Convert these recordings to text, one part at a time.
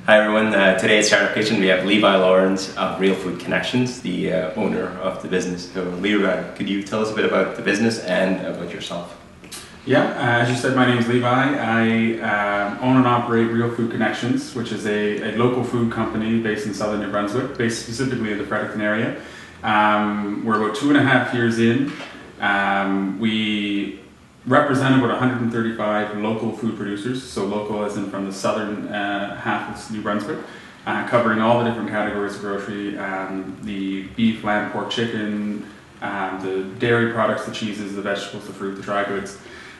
Hi everyone, today at Startup Kitchen we have Levi Lawrence of Real Food Connections, the owner of the business. So Levi, could you tell us a bit about the business and about yourself? Yeah, as you said, my name is Levi. I own and operate Real Food Connections, which is a local food company based in southern New Brunswick, based specifically in the Fredericton area. We're about 2.5 years in. We represent about 135 local food producers, so local as in from the southern half of New Brunswick, covering all the different categories of grocery, the beef, lamb, pork, chicken, the dairy products, the cheeses, the vegetables, the fruit, the dry goods.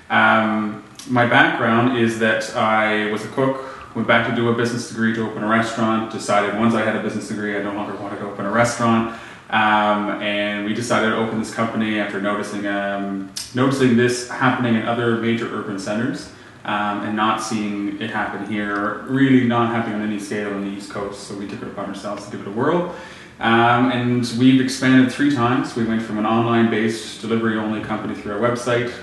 My background is that I was a cook, went back to do a business degree to open a restaurant, decided once I had a business degree I no longer wanted to open a restaurant, and we decided to open this company after noticing this happening in other major urban centers and not seeing it happen here, really not happening on any scale on the East Coast, so we took it upon ourselves to give it a whirl. And we've expanded 3 times. We went from an online-based delivery-only company through our website,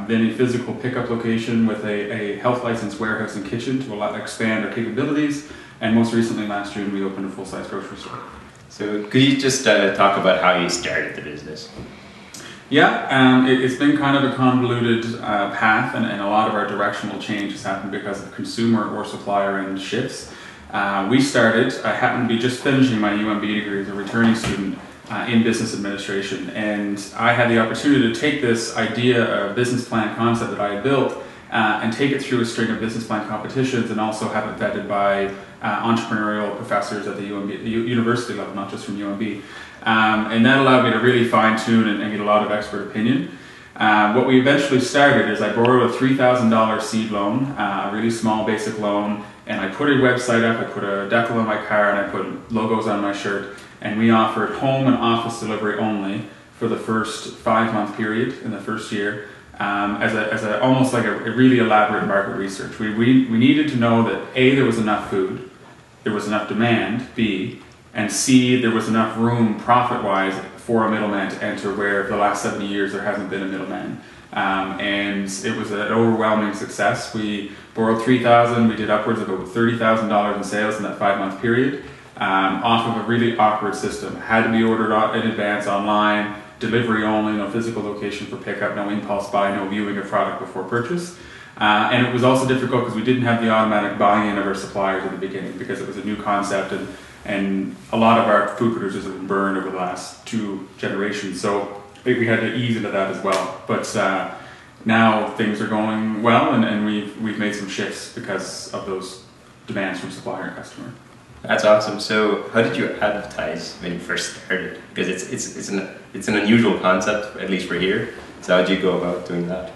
then a physical pickup location with a health license warehouse and kitchen to expand our capabilities, and most recently last June we opened a full-size grocery store. So could you just talk about how you started the business? Yeah, it's been kind of a convoluted path, and a lot of our directional change has happened because of consumer or supplier end shifts. I happened to be just finishing my UMB degree as a returning student in business administration, and I had the opportunity to take this idea of business plan concept that I had built and take it through a string of business plan competitions and also have it vetted by entrepreneurial professors at the university level, not just from UMB. And that allowed me to really fine-tune and get a lot of expert opinion. What we eventually started is I borrowed a $3,000 seed loan, a really small basic loan, and I put a website up, I put a decal on my car, and I put logos on my shirt, and we offered home and office delivery only for the first 5-month period in the first year, almost like a really elaborate market research. We needed to know that A, there was enough food, there was enough demand, B, and C, there was enough room profit-wise for a middleman to enter, where for the last 70 years there hasn't been a middleman. And it was an overwhelming success. We borrowed $3,000, we did upwards of about $30,000 in sales in that 5-month period, off of a really awkward system. It had to be ordered in advance online, delivery only, no physical location for pickup, no impulse buy, no viewing of product before purchase. And it was also difficult because we didn't have the automatic buy-in of our suppliers at the beginning, because it was a new concept, and a lot of our food producers have been burned over the last 2 generations, so we had to ease into that as well. But now things are going well, and we've made some shifts because of those demands from supplier and customer. That's awesome. So how did you advertise when you first started? Because it's an unusual concept, at least for here. So how did you go about doing that?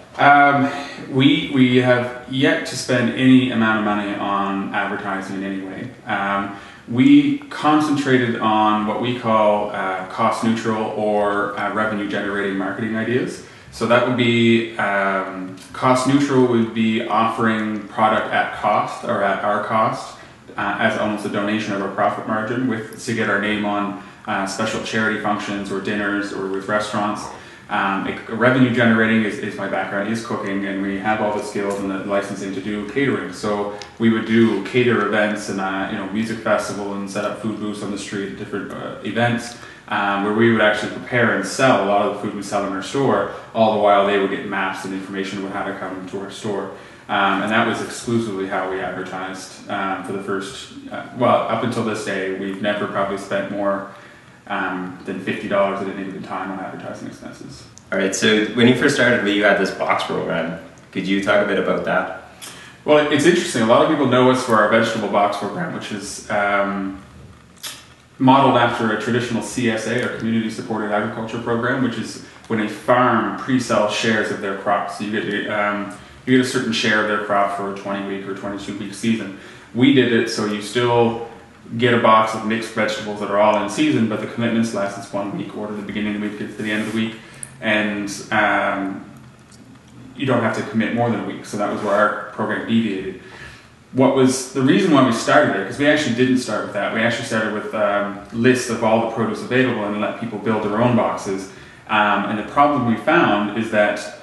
We have yet to spend any amount of money on advertising in any way. We concentrated on what we call cost neutral or revenue generating marketing ideas. So that would be cost neutral would be offering product at cost or at our cost as almost a donation of our profit margin to get our name on special charity functions or dinners or with restaurants. Revenue generating is my background, is cooking, and we have all the skills and the licensing to do catering. So we would do cater events and music festival and set up food booths on the street at different events where we would actually prepare and sell a lot of the food we sell in our store, all the while they would get maps and information about how to come to our store. And that was exclusively how we advertised for the first, up until this day, we've never probably spent more than $50 at any given time on advertising expenses. All right, so when you first started, you had this box program. Could you talk a bit about that? Well, it's interesting. A lot of people know us for our vegetable box program, which is modeled after a traditional CSA, or Community Supported Agriculture program, which is when a farm pre-sells shares of their crops. So you get a certain share of their crop for a 20-week or 22-week season. We did it so you still get a box of mixed vegetables that are all in season, but the commitment's less. It's 1 week, order the beginning of the week, get to the end of the week, and you don't have to commit more than a week. So that was where our program deviated. What was the reason why we started it? Because we actually didn't start with that. We actually started with lists of all the produce available and let people build their own boxes. And the problem we found is that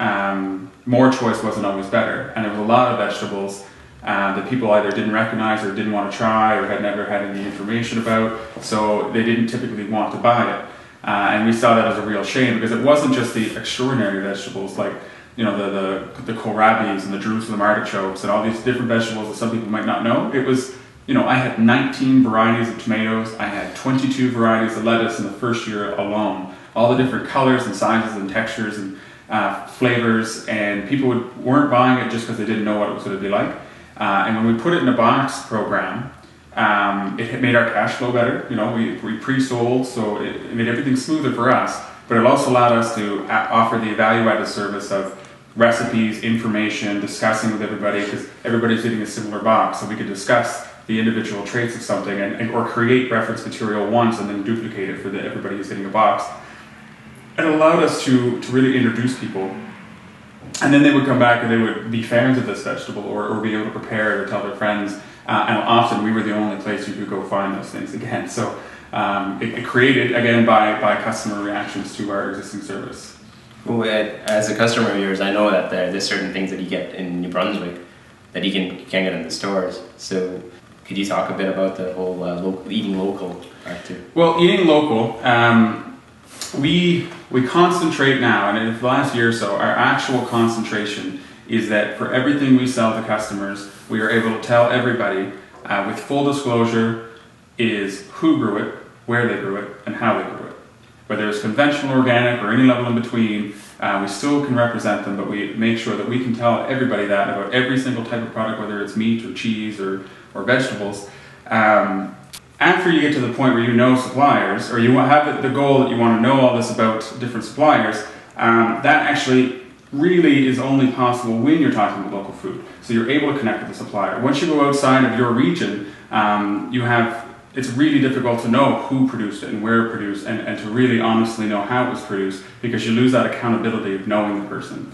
more choice wasn't always better, and there was a lot of vegetables that people either didn't recognize or didn't want to try or had never had any information about, so they didn't typically want to buy it. And we saw that as a real shame, because it wasn't just the extraordinary vegetables like the kohlrabis and the Jerusalem artichokes and all these different vegetables that some people might not know. It was, I had 19 varieties of tomatoes, I had 22 varieties of lettuce in the first year alone, all the different colors and sizes and textures and flavors, and people weren't buying it just because they didn't know what it was going to be like. And when we put it in a box program, it made our cash flow better. We pre-sold, so it made everything smoother for us, but it also allowed us to offer the value-added service of recipes, information, discussing with everybody, because everybody's getting a similar box, so we could discuss the individual traits of something or create reference material once and then duplicate it for everybody who's getting a box. It allowed us to really introduce people, and then they would come back and they would be fans of this vegetable or be able to prepare it or tell their friends, and often we were the only place you could go find those things again. So it created, again, by customer reactions to our existing service. Well, as a customer of yours, I know that there's certain things that you get in New Brunswick that you can't get in the stores. So could you talk a bit about the whole eating local part too? Well, eating local, we concentrate now, and in the last year or so, our actual concentration is that for everything we sell to customers, we are able to tell everybody with full disclosure is who grew it, where they grew it, and how they grew it. Whether it's conventional, organic, or any level in between, we still can represent them, but we make sure that we can tell everybody that about every single type of product, whether it's meat or cheese or vegetables. After you get to the point where you know suppliers, or you have the goal that you want to know all this about different suppliers, that actually really is only possible when you're talking about local food. So you're able to connect with the supplier. Once you go outside of your region, it's really difficult to know who produced it and where it produced, and to really honestly know how it was produced, because you lose that accountability of knowing the person.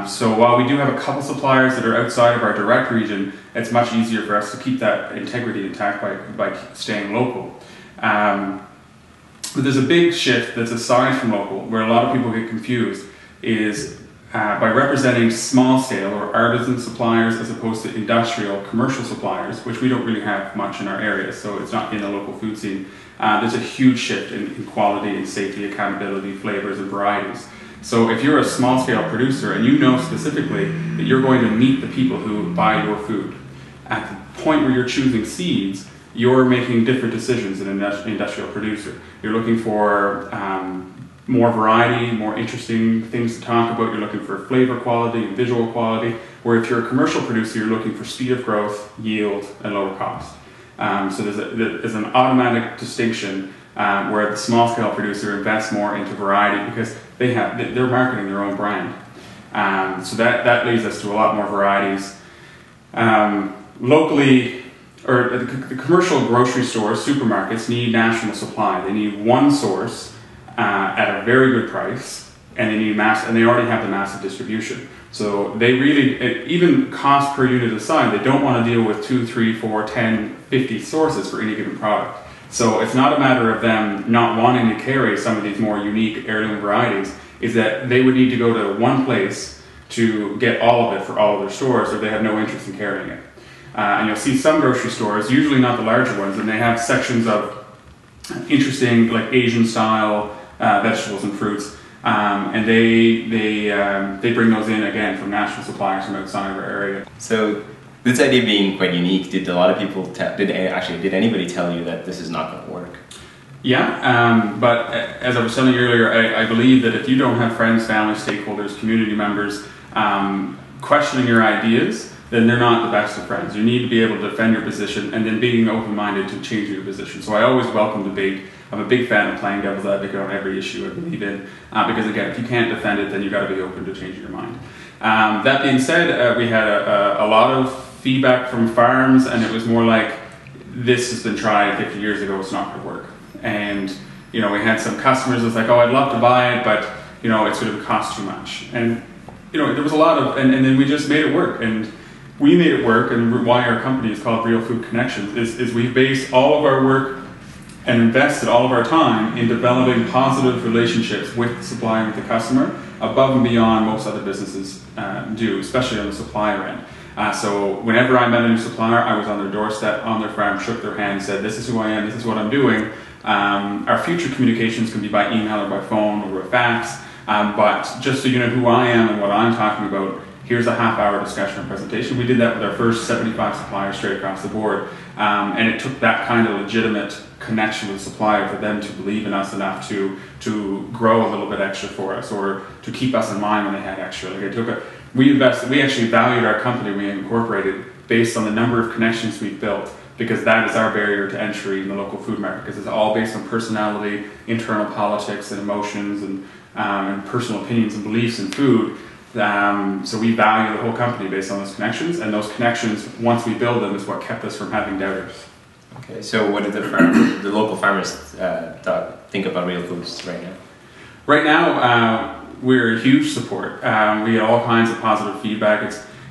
So while we do have a couple suppliers that are outside of our direct region, it's much easier for us to keep that integrity intact by staying local. But there's a big shift that's aside from local, where a lot of people get confused, is by representing small scale or artisan suppliers as opposed to industrial commercial suppliers, which we don't really have much in our area, so it's not in the local food scene. There's a huge shift in quality and safety, accountability, flavors and varieties. So if you're a small scale producer and you know specifically that you're going to meet the people who buy your food, at the point where you're choosing seeds, you're making different decisions than an industrial producer. You're looking for more variety, more interesting things to talk about. You're looking for flavor quality and visual quality, where if you're a commercial producer, you're looking for speed of growth, yield, and lower cost. So there's an automatic distinction where the small scale producer invests more into variety because they're marketing their own brand. So that leads us to a lot more varieties. Locally, or the commercial grocery stores, supermarkets need national supply. They need one source at a very good price, and they already have the massive distribution. So they really, even cost per unit aside, they don't want to deal with 2, 3, 4, 10, 50 sources for any given product. So it's not a matter of them not wanting to carry some of these more unique heirloom varieties, is that they would need to go to one place to get all of it for all of their stores, or they have no interest in carrying it. And you'll see some grocery stores, usually not the larger ones, and they have sections of interesting, like Asian style vegetables and fruits, and they bring those in again from national suppliers from outside of our area. So this idea being quite unique, did a lot of people did anybody tell you that this is not going to work? Yeah, but as I was telling you earlier, I believe that if you don't have friends, family, stakeholders, community members questioning your ideas, then they're not the best of friends. You need to be able to defend your position and then being open-minded to changing your position. So I always welcome debate. I'm a big fan of playing devil's advocate on every issue I believe in, because again, if you can't defend it, then you've got to be open to changing your mind. That being said, we had a lot of feedback from farms, and it was more like, this has been tried 50 years ago, it's not going to work. And we had some customers that's like, oh, I'd love to buy it, but it's going to cost too much. And there was a lot of, and then we just made it work. And we made it work, and why our company is called Real Food Connections is we base all of our work and invested all of our time in developing positive relationships with the supplier and with the customer, above and beyond most other businesses do, especially on the supplier end. So whenever I met a new supplier, I was on their doorstep, on their farm, shook their hand, said, this is who I am, this is what I'm doing. Our future communications can be by email or by phone or by fax, but just so you know who I am and what I'm talking about, here's a half-hour discussion or presentation. We did that with our first 75 suppliers straight across the board, and it took that kind of legitimate connection with the supplier for them to believe in us enough to grow a little bit extra for us, or to keep us in mind when they had extra. Like we actually valued our company, we incorporated based on the number of connections we've built, because that is our barrier to entry in the local food market, because it's all based on personality, internal politics and emotions, and personal opinions and beliefs in food. So we value the whole company based on those connections, and those connections, once we build them, is what kept us from having doubters. Okay, so what do the local farmers think about Real Foods right now? Right now, we're a huge support. We get all kinds of positive feedback.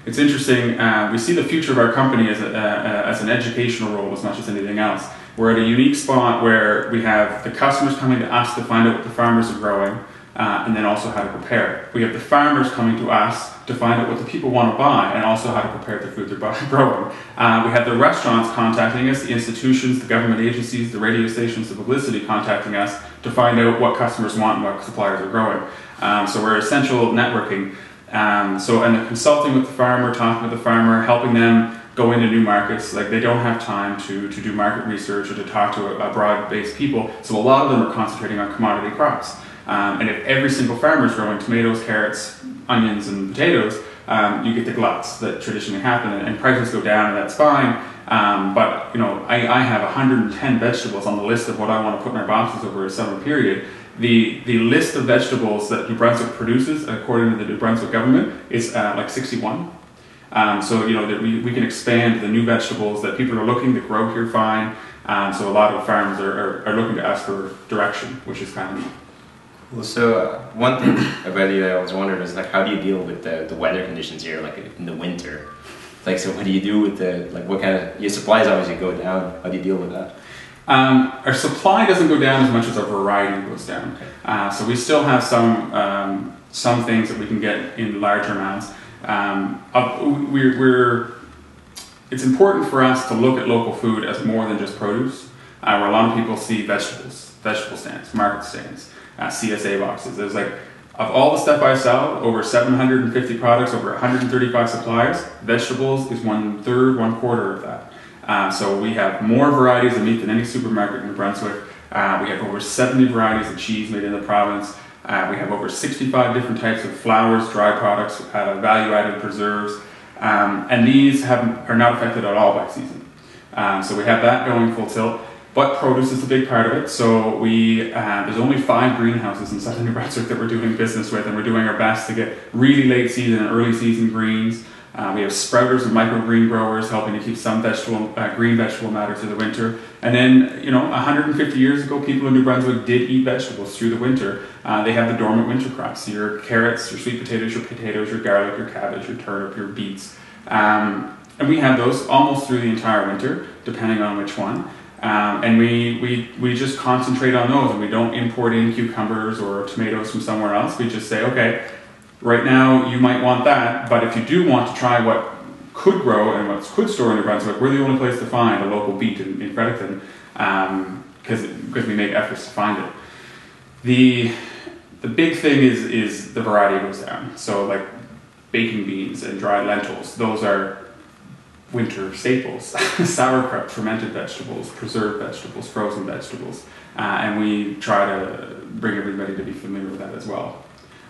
It's interesting. We see the future of our company as an educational role as much as anything else. We're at a unique spot where we have the customers coming to us to find out what the farmers are growing, and then also how to prepare. We have the farmers coming to us to find out what the people want to buy, and also how to prepare the food they're growing. We have the restaurants contacting us, the institutions, the government agencies, the radio stations, the publicity contacting us to find out what customers want and what suppliers are growing. So we're essential networking. And the consulting with the farmer, talking with the farmer, helping them go into new markets. Like, they don't have time to do market research or to talk to a broad-based people. So a lot of them are concentrating on commodity crops. And if every single farmer is growing tomatoes, carrots, onions, and potatoes, you get the gluts that traditionally happen, and prices go down, and that's fine. But I have 110 vegetables on the list of what I want to put in our boxes over a summer period. The list of vegetables that New Brunswick produces, according to the New Brunswick government, is like 61. So that we can expand the new vegetables that people are looking to grow here fine. So a lot of farms are looking to us for direction, which is kind of neat. Well, so one thing about you that I always wondered is, like, how do you deal with the weather conditions here, like in the winter? Like, so what do you do with what kind of, your supplies obviously go down, how do you deal with that? Our supply doesn't go down as much as our variety goes down. So we still have some things that we can get in larger amounts. It's important for us to look at local food as more than just produce, where a lot of people see vegetable stands, market stands, CSA boxes. There's like, of all the stuff I sell, over 750 products, over 135 suppliers, vegetables is 1/3, 1/4 of that. So we have more varieties of meat than any supermarket in New Brunswick. We have over 70 varieties of cheese made in the province. We have over 65 different types of flours, dry products, value-added preserves, and these are not affected at all by season. So we have that going full tilt. But produce is a big part of it. So there's only 5 greenhouses in southern New Brunswick that we're doing business with, and we're doing our best to get really late season and early season greens. We have sprouters and microgreen growers helping to keep some green vegetable matter through the winter. And then, 150 years ago, people in New Brunswick did eat vegetables through the winter. They have the dormant winter crops: your carrots, your sweet potatoes, your garlic, your cabbage, your turnip, your beets. And we have those almost through the entire winter, depending on which one. And we just concentrate on those, and we don't import in cucumbers or tomatoes from somewhere else. We just say, okay, right now you might want that, but if you do want to try what could grow and what could store in New Brunswick, we're the only place to find a local beet in Fredericton, because we make efforts to find it. The big thing is the variety goes down. So like baking beans and dried lentils, those are winter staples. Sauerkraut, fermented vegetables, preserved vegetables, frozen vegetables, and we try to bring everybody to be familiar with that as well.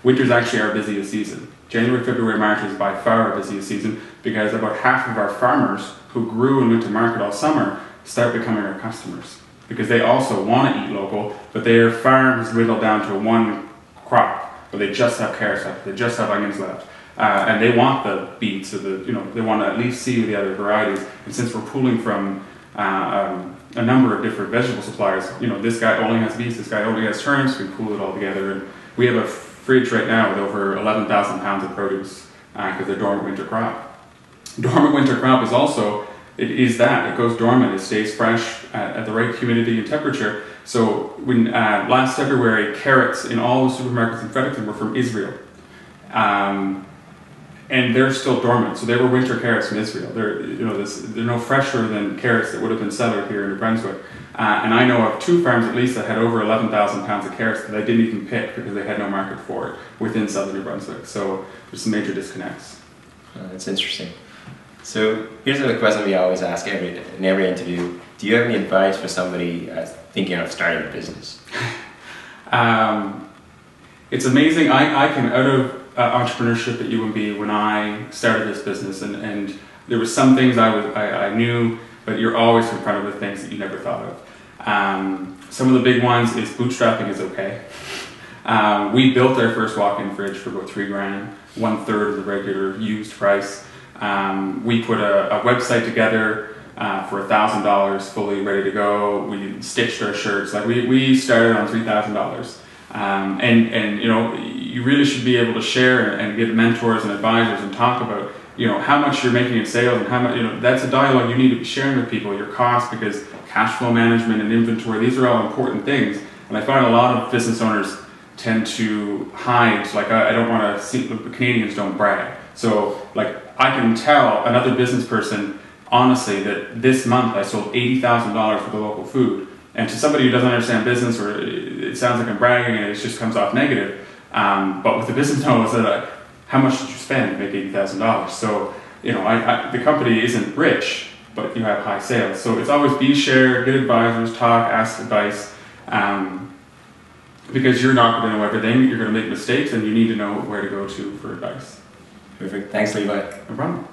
Winter is actually our busiest season. January, February, March is by far our busiest season, because about half of our farmers who grew and went to market all summer start becoming our customers, because they also want to eat local, but their farm has whittled down to one crop, but they just have carrots left, they just have onions left. And they want the beets, or they want to at least see the other varieties. And since we're pooling from a number of different vegetable suppliers, this guy only has beets, this guy only has turnips, we pool it all together. And we have a fridge right now with over 11,000 pounds of produce, because they're dormant winter crop. Dormant winter crop is also, it goes dormant, it stays fresh at the right humidity and temperature. So when last February, carrots in all the supermarkets in Fredericton were from Israel. and they're still dormant. So they were winter carrots from Israel. They're no fresher than carrots that would have been cellared here in New Brunswick. And I know of 2 farms at least that had over 11,000 pounds of carrots that I didn't even pick because they had no market for it within southern New Brunswick. So there's some major disconnects. That's interesting. So here's a question we always ask in every interview. Do you have any advice for somebody thinking of starting a business? It's amazing. I came out of entrepreneurship at UNB when I started this business, and there were some things I knew, but you're always confronted with things that you never thought of. Some of the big ones is bootstrapping is okay. We built our first walk-in fridge for about $3,000, 1/3 of the regular used price. We put a website together for $1,000, fully ready to go. We stitched our shirts. Like we started on $3,000. And you really should be able to share and get mentors and advisors and talk about how much you're making in sales and how much that's a dialogue you need to be sharing with people, your costs, because cash flow management and inventory, these are all important things. And I find a lot of business owners tend to hide, like I don't want to see, Canadians don't brag. So like I can tell another business person honestly that this month I sold $80,000 for the local food. And to somebody who doesn't understand business, or it sounds like I'm bragging and it just comes off negative. But with the business owner, it's how much did you spend to make $80,000? So, the company isn't rich, but you have high sales. So it's always share, get advisors, talk, ask advice. Because you're not going to know everything, you're going to make mistakes, and you need to know where to go to for advice. Perfect. Thanks, Levi. No problem.